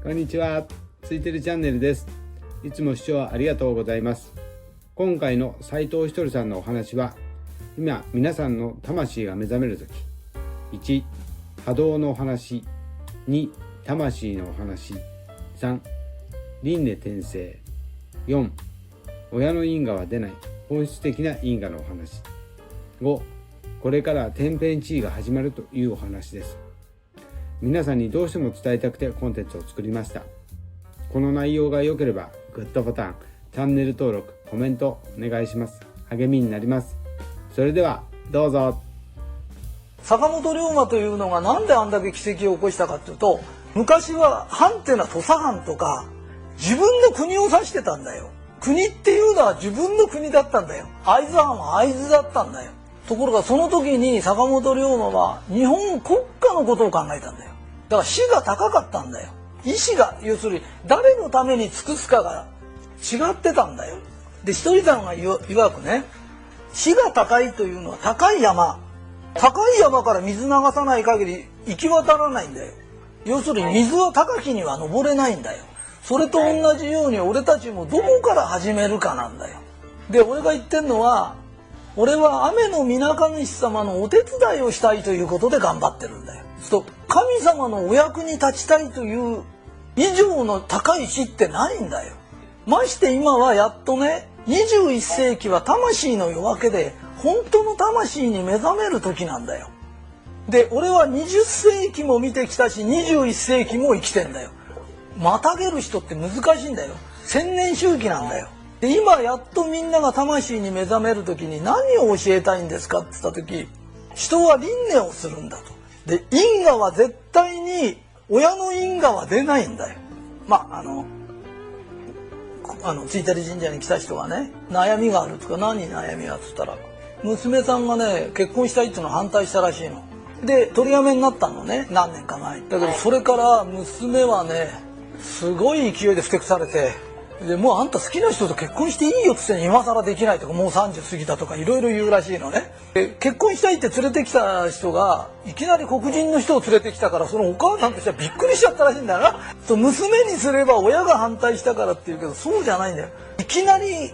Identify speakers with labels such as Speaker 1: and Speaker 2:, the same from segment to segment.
Speaker 1: こんにちは、ついてるチャンネルです。いつも視聴ありがとうございます。今回の斉藤ひとりさんのお話は、今皆さんの魂が目覚めるとき、1、波動のお話、2、魂のお話、3、輪廻転生、4、親の因果は出ない本質的な因果のお話、5、これから天変地異が始まるというお話です。皆さんにどうしても伝えたくてコンテンツを作りました。この内容が良ければグッドボタン、チャンネル登録、コメントお願いします。励みになります。それではどうぞ。
Speaker 2: 坂本龍馬というのがなんであんだけ奇跡を起こしたかっていうと、昔は藩っていうのは土佐藩とか自分の国を指してたんだよ。国っていうのは自分の国だったんだよ。会津藩は会津だったんだよ。ところがその時に坂本龍馬は日本国家のことを考えたんだよ。だから志が高かったんだよ。意志が、要するに誰のために尽くすかが違ってたんだよ。で、ひとりさんが曰くね、志が高いというのは高い山から水流さない限り行き渡らないんだよ。要するに水は高きには登れないんだよ。それと同じように俺たちもどこから始めるかなんだよ。で、俺が言ってんのは、俺は雨の水上様のお手伝いをしたいということで頑張ってるんだよ。神様のお役に立ちたいという以上の高い志ってないんだよ。まして今はやっとね、21世紀は魂の夜明けで本当の魂に目覚める時なんだよ。で、俺は20世紀も見てきたし21世紀も生きてんだよ。またげる人って難しいんだよ。千年周期なんだよ。で、今やっとみんなが魂に目覚める時に何を教えたいんですかって言った時、人は輪廻をするんだと。で、因果は絶対に親の因果は出ないんだよ。ついてる神社に来た人がね、悩みがあるとか、何悩みがっつったら、娘さんがね、結婚したいっていうのを反対したらしいの。で、取りやめになったのね、何年か前に。だけどそれから娘はね、すごい勢いでふてくされて、で、もうあんた好きな人と結婚していいよっつって今更できないとか、もう30過ぎたとかいろいろ言うらしいのね。で、結婚したいって連れてきた人がいきなり黒人の人を連れてきたから、そのお母さんとしてはびっくりしちゃったらしいんだよな。娘にすれば親が反対したからって言うけど、そうじゃないんだよ。いきなり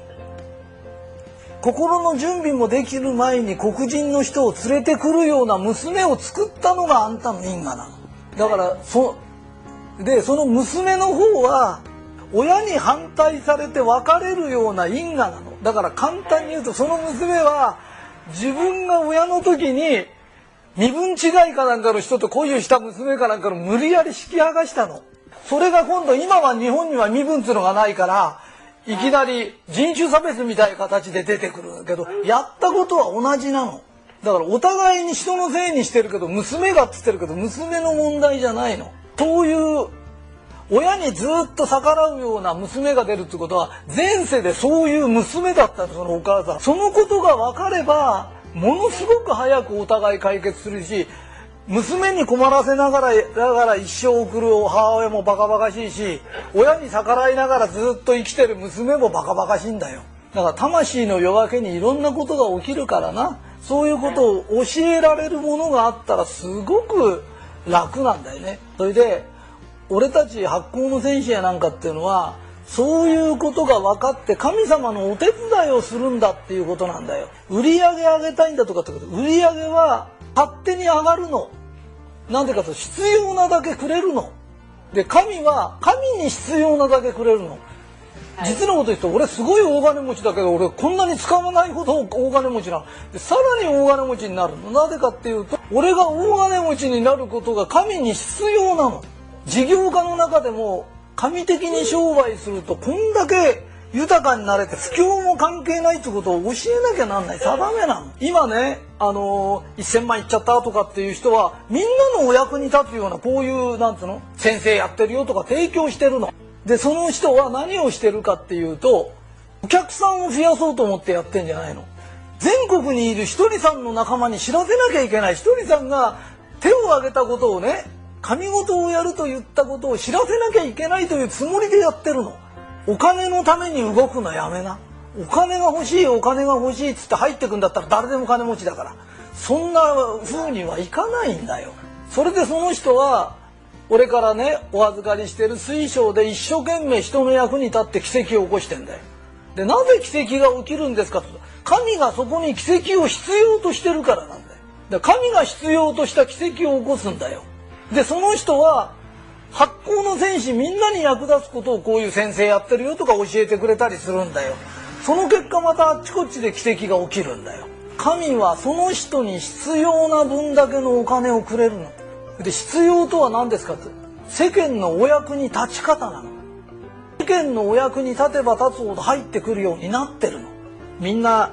Speaker 2: 心の準備もできる前に黒人の人を連れてくるような娘を作ったのがあんたの因果なの。だからその娘の方は親に反対されて別れるような因果なの。だから簡単に言うと、その娘は自分が親の時に身分違いかなんかの人と恋をした娘かなんかの無理やり引き剥がしたの。それが今度、今は日本には身分っていうのがないからいきなり人種差別みたいな形で出てくるんだけど、やったことは同じなの。だからお互いに人のせいにしてるけど、娘がっつってるけど娘の問題じゃないの。そういう親にずっと逆らうような娘が出るってことは、前世でそういう娘だったの、そのお母さん。そのことが分かればものすごく早くお互い解決するし、娘に困らせながら一生送る母親もバカバカしいし、親に逆らいながらずっと生きてる娘もバカバカしいんだよ。だから魂の夜明けにいろんなことが起きるからな。そういうことを教えられるものがあったらすごく楽なんだよね。それで俺たち発酵の戦士やなんかっていうのは、そういうことが分かって神様のお手伝いをするんだっていうことなんだよ。売り上げ上げたいんだとかってこと、売り上げは勝手に上がるの。なんでかと、必要なだけくれるの。で、神は神に必要なだけくれるの。実のこと言うと、俺すごい大金持ちだけど、俺こんなに使わないほど大金持ちなの。で、さらに大金持ちになるの。なぜかっていうと、俺が大金持ちになることが神に必要なの。事業家の中でも神的に商売するとこんだけ豊かになれて、不況も関係ないってことを教えなきゃなんない、定めなの。今ね、1000万いっちゃったとかっていう人はみんなのお役に立つような、こういうなんつうの、先生やってるよとか提供してるの。で、その人は何をしてるかっていうと、お客さんを増やそうと思ってやってんじゃないの。全国にいるひとりさんの仲間に知らせなきゃいけない。ひとりさんが手を挙げたことをね、神事をやると言ったことを知らせなきゃいけないというつもりでやってるの。お金のために動くのやめな。お金が欲しいお金が欲しいっつって入ってくんだったら誰でも金持ちだから、そんな風にはいかないんだよ。それでその人は俺からねお預かりしてる水晶で一生懸命人の役に立って奇跡を起こしてんだよ。でなぜ奇跡が起きるんですかと、神がそこに奇跡を必要としてるからなんだよ。だから神が必要とした奇跡を起こすんだよ。でその人は発光の戦士みんなに役立つことをこういう先生やってるよとか教えてくれたりするんだよ。その結果またあっちこっちで奇跡が起きるんだよ。神はその人に必要な分だけのお金をくれるの。で必要とは何ですかって、世間のお役に立ち方なの。世間のお役に立てば立つほど入ってくるようになってるの。みんな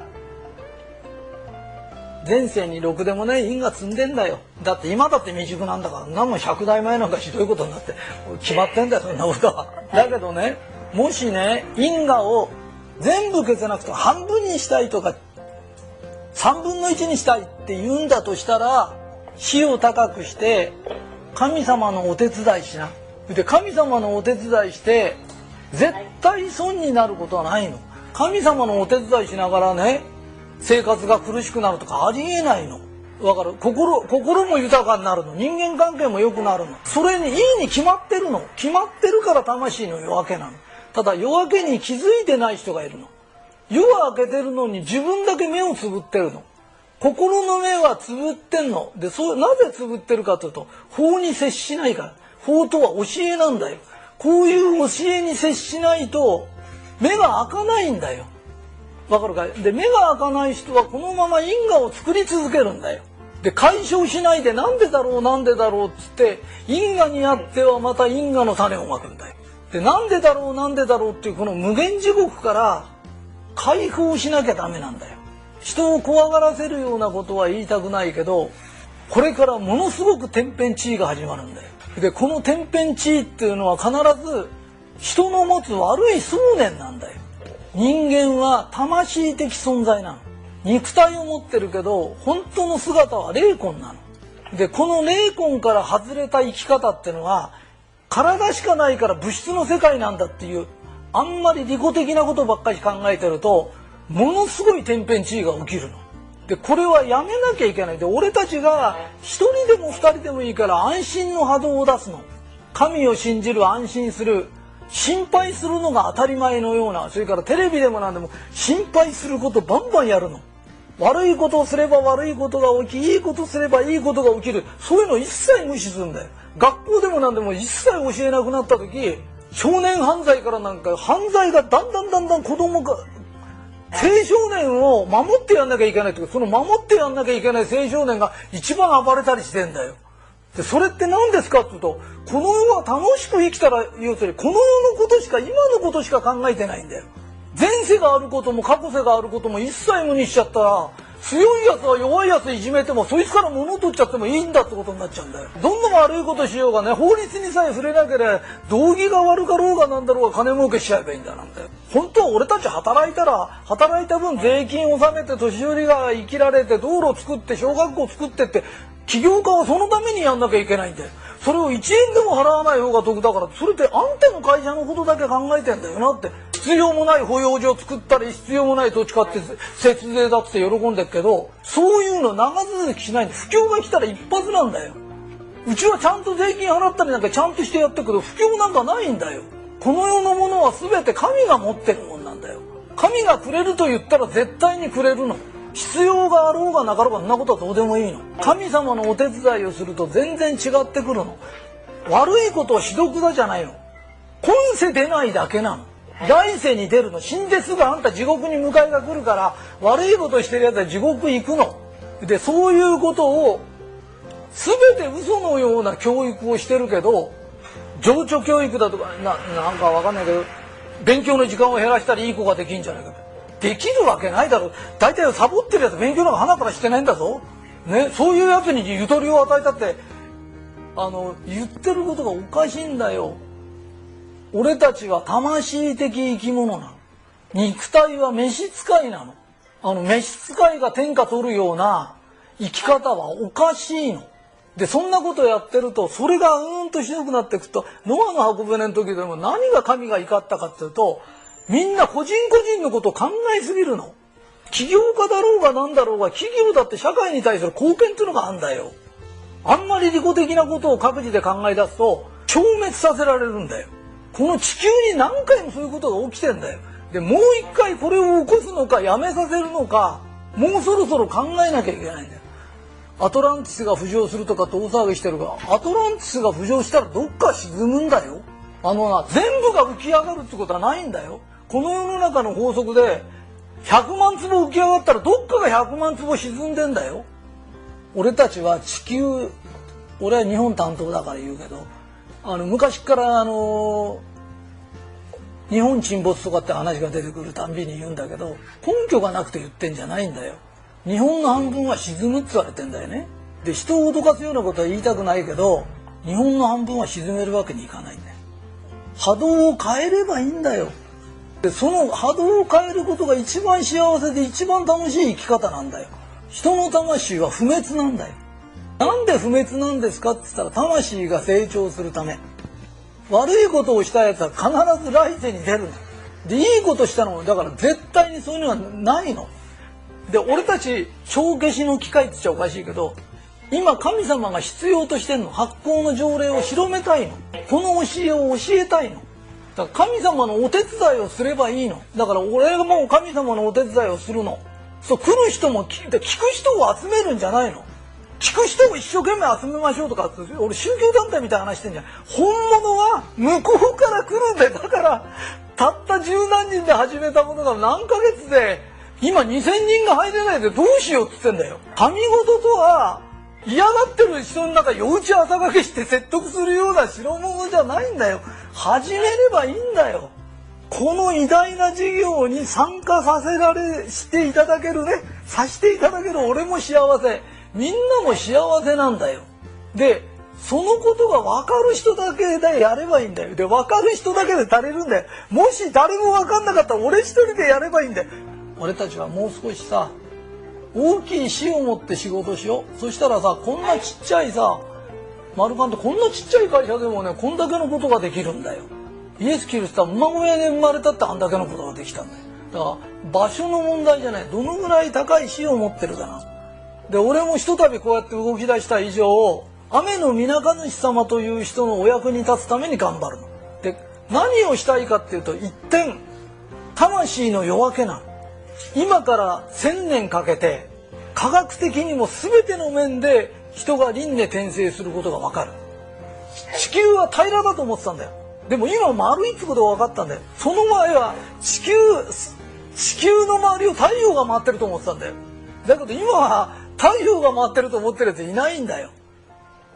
Speaker 2: 前世にろくでもね因果積んでんだよ。だって今だって未熟なんだから、何も100代前なんかひどいことになって決まってんだよ、そんなことは。だけどね、もしね因果を全部消せなくて半分にしたいとか3分の1にしたいって言うんだとしたら、火を高くして神様のお手伝いしな。で神様のお手伝いして絶対損になることはないの。神様のお手伝いしながらね生活が苦しくなるとかありえないの。わかる？心も豊かになるの。人間関係も良くなるの。それにいいに決まってるの。決まってるから魂の夜明けなの。ただ夜明けに気づいてない人がいるの。夜は明けてるのに自分だけ目をつぶってるの。心の目はつぶってんの。でなぜつぶってるかというと、法に接しないから。法とは教えなんだよ。こういう教えに接しないと目が開かないんだよ。わかるかい？で目が開かない人はこのまま因果を作り続けるんだよ。で解消しないでなんでだろうなんでだろうっつって因果にあってはまた因果の種をまくんだよ。でなんでだろうなんでだろうっていうこの無限地獄から解放しなきゃダメなんだよ。人を怖がらせるようなことは言いたくないけど、これからものすごく天変地異が始まるんだよ。でこの天変地異っていうのは必ず人の持つ悪い想念なんだよ。人間は魂的存在なの。肉体を持ってるけど本当の姿は霊魂なの。でこの霊魂から外れた生き方っていうのは体しかないから物質の世界なんだっていう、あんまり利己的なことばっかり考えてるとものすごい天変地異が起きるの。でこれはやめなきゃいけない。で俺たちが一人でも二人でもいいから安心の波動を出すの。神を信じる、安心する、心配するのが当たり前のような、それからテレビでも何でも心配することバンバンやるの。悪いことをすれば悪いことが起き、いいことすればいいことが起きる。そういうの一切無視するんだよ。学校でも何でも一切教えなくなった時、少年犯罪からなんか犯罪がだんだん子供が青少年を守ってやんなきゃいけないというか、その守ってやんなきゃいけない青少年が一番暴れたりしてんだよ。でそれって何ですかっていうと、この世は楽しく生きたら、要するにこの世のことしか、今のことしか考えてないんだよ。前世があることも過去世があることも一切無にしちゃったら、強いやつは弱いやついじめてもそいつから物を取っちゃってもいいんだってことになっちゃうんだよ。どんな悪いことしようがね、法律にさえ触れなければ道義が悪かろうがなんだろうが金儲けしちゃえばいいんだなんだよ。本当は俺たち働いたら働いた分税金を納めて年寄りが生きられて道路作って小学校作ってって起業家はそのためにやんなきゃいけないんだよ。それを1円でも払わない方が得だから、それってあんたの会社のことだけ考えてんだよなって。必要もない保養所作ったり必要もない土地買って節税だって喜んでるけど、そういうの長続きしないんで、不況が来たら一発なんだよ。うちはちゃんと税金払ったりなんかちゃんとしてやってるけど、不況なんかないんだよ。この世のものは全て神が持ってるもんなんだよ。神がくれると言ったら絶対にくれるの。必要があろうがなかろうがそんなことはどうでもいいの。神様のお手伝いをすると全然違ってくるの。悪いことはひどくだじゃないの。今世出ないだけなの。来世に出るの。死んですぐあんた地獄に迎えが来るから、悪いことしてるやつは地獄行くの。でそういうことを全て嘘のような教育をしてるけど、情緒教育だとかなんかわかんないけど、勉強の時間を減らしたらいい子ができんじゃないか。できるわけないだろう。大体サボってるやつ勉強なんか鼻からしてないんだぞ。ね、そういうやつにゆとりを与えたって言ってることがおかしいんだよ。俺たちは魂的生き物なの。肉体は召使いなの。召使いが天下取るような生き方はおかしいの。でそんなことやってると、それがとひどくなっていくと、ノアの箱舟の時でも何が神が怒ったかっていうと、みんな個人個人のことを考えすぎるの。起業家だろうが何だろうが、企業だって社会に対する貢献っていうのがあるんだよ。あんまり利己的なことを各自で考え出すと消滅させられるんだよ。この地球に何回もそういうことが起きてんだよ。でもう一回これを起こすのかやめさせるのか、もうそろそろ考えなきゃいけないんだよ。アトランティスが浮上するとかって大騒ぎしてるが、アトランティスが浮上したらどっか沈むんだよ。全部が浮き上がるってことはないんだよ。この世の中の法則で100万坪浮き上がったらどっかが100万坪沈んでんだよ。俺たちは地球、俺は日本担当だから言うけど、昔から日本沈没とかって話が出てくるたんびに言うんだけど、根拠がなくて言ってんじゃないんだよ。日本の半分は沈むって言われてんだよね。で、人を脅かすようなことは言いたくないけど、日本の半分は沈めるわけにいかないんだよ。波動を変えればいいんだよ。で、その波動を変えることが一番幸せで一番楽しい生き方なんだよ。人の魂は不滅なんだよ。なんで不滅なんですかって言ったら、魂が成長するため。悪いことをしたやつは必ず来世に出るの。で、いいことしたのだから絶対にそういうのはないの。で、俺たち帳消しの機械って言っちゃおかしいけど、今神様が必要としてんの、発行の条例を広めたいの。この教えを教えたいの。だから神様のお手伝いをすればいいの。だから俺がもう神様のお手伝いをするの。そう、来る人も聞く人を集めるんじゃないの。聞く人を一生懸命集めましょうとか、俺宗教団体みたいな話してんじゃん。本物は向こうから来るんで、だからたった十何人で始めたものが何ヶ月で今2000人が入れないでどうしようって言ってんだよ。神事とは嫌がってる人の中夜打ち朝掛けして説得するような代物じゃないんだよ。始めればいいんだよ。この偉大な事業に参加していただけるね、させていただける俺も幸せ、みんなも幸せなんだよ。で、そのことが分かる人だけでやればいいんだよ。で、分かる人だけで足りるんだよ。もし誰も分かんなかったら俺一人でやればいいんだよ。俺たちはもう少しさ、大きい死を持って仕事しよう。そしたらさ、こんなちっちゃいさ、マルカンとこんなちっちゃい会社でもね、こんだけのことができるんだよ。イエス・キリストは馬小屋で生まれたってあんだけのことができたんだよ。だから場所の問題じゃない。どのぐらい高い死を持ってるかな。で、俺もひとたびこうやって動き出した以上、雨の皆神主様という人のお役に立つために頑張るの。で、何をしたいかっていうと、一点、魂の夜明けなの。今から1000年かけて、科学的にも全ての面で人が輪廻転生することがわかる。地球は平らだと思ってたんだよ。でも今丸いってことが分かったんだよ。その前は地球の周りを太陽が回ってると思ってたんだよ。だけど今は太陽が回ってると思ってるやついないんだよ。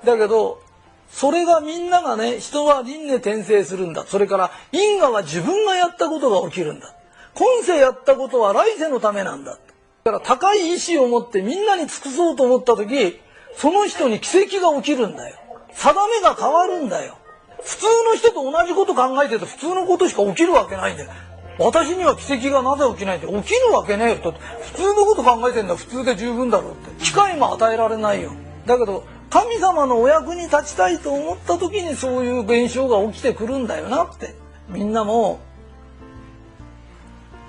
Speaker 2: だけどそれがみんながね、人は輪廻転生するんだ。それから因果は自分がやったことが起きるんだ。今世やったことは来世のためなんだ。だから高い意志を持ってみんなに尽くそうと思った時、その人に奇跡が起きるんだよ。定めが変わるんだよ。普通の人と同じこと考えてると普通のことしか起きるわけないんだよ。私には奇跡がなぜ起きないって、起きるわけねえよと。普通のこと考えてんだ、普通で十分だろうって。機会も与えられないよ。だけど神様のお役に立ちたいと思った時にそういう現象が起きてくるんだよなって。みんなも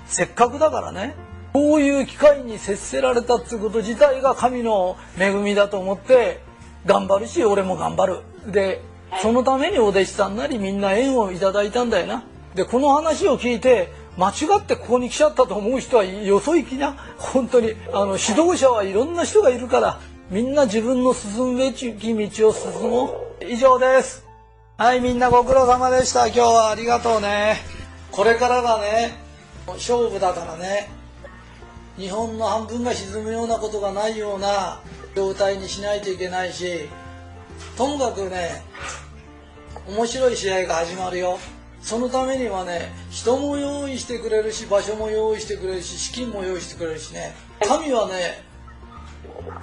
Speaker 2: せっかくだからね、こういう機会に接せられたっていうこと自体が神の恵みだと思って頑張るし、俺も頑張る。で、そのためにお弟子さんなりみんな縁をいただいたんだよな。で、この話を聞いて間違ってここに来ちゃったと思う人はよそ行きな。本当に指導者はいろんな人がいるから、みんな自分の進むべき道を進もう。以上です。はい、みんなご苦労様でした。今日はありがとうね。これからがね、勝負だからね。日本の半分が沈むようなことがないような状態にしないといけないし、ともかくね、面白い試合が始まるよ。そのためにはね、人も用意してくれるし、場所も用意してくれるし、資金も用意してくれるしね。神はね、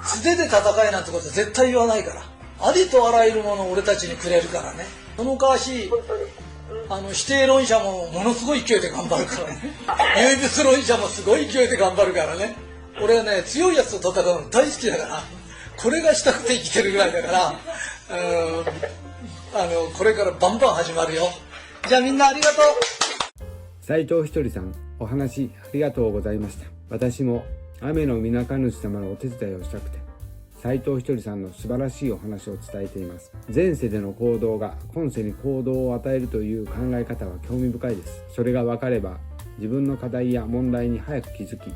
Speaker 2: 素手で戦えなんてこと絶対言わないから。ありとあらゆるものを俺たちにくれるからね。その代わし、否定論者もものすごい勢いで頑張るからね。唯物論者もすごい勢いで頑張るからね。俺はね、強いやつと戦うの大好きだから、これがしたくて生きてるぐらいだから、これからバンバン始まるよ。じゃあみんなありがとう。
Speaker 1: 斉藤ひとりさん、お話ありがとうございました。私も雨の皆神主様のお手伝いをしたくて、斉藤ひとりさんの素晴らしいお話を伝えています。前世での行動が今世に行動を与えるという考え方は興味深いです。それが分かれば自分の課題や問題に早く気づき、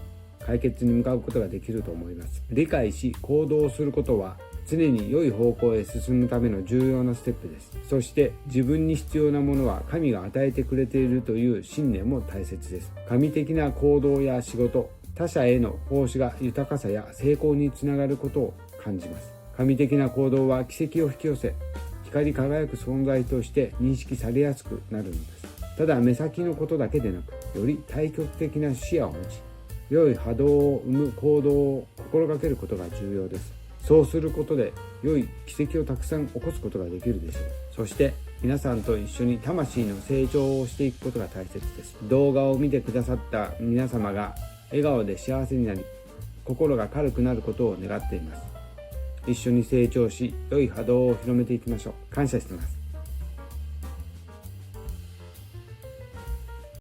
Speaker 1: 解決に向かうことができると思います。理解し行動することは常に良い方向へ進むための重要なステップです。そして自分に必要なものは神が与えてくれているという信念も大切です。神的な行動や仕事、他者への奉仕が豊かさや成功につながることを感じます。神的な行動は奇跡を引き寄せ、光り輝く存在として認識されやすくなるのです。ただ目先のことだけでなく、より対極的な視野を持ち、良い波動を生む行動を心がけることが重要です。そうすることで良い奇跡をたくさん起こすことができるでしょう。そして皆さんと一緒に魂の成長をしていくことが大切です。動画を見てくださった皆様が笑顔で幸せになり、心が軽くなることを願っています。一緒に成長し、良い波動を広めていきましょう。感謝しています。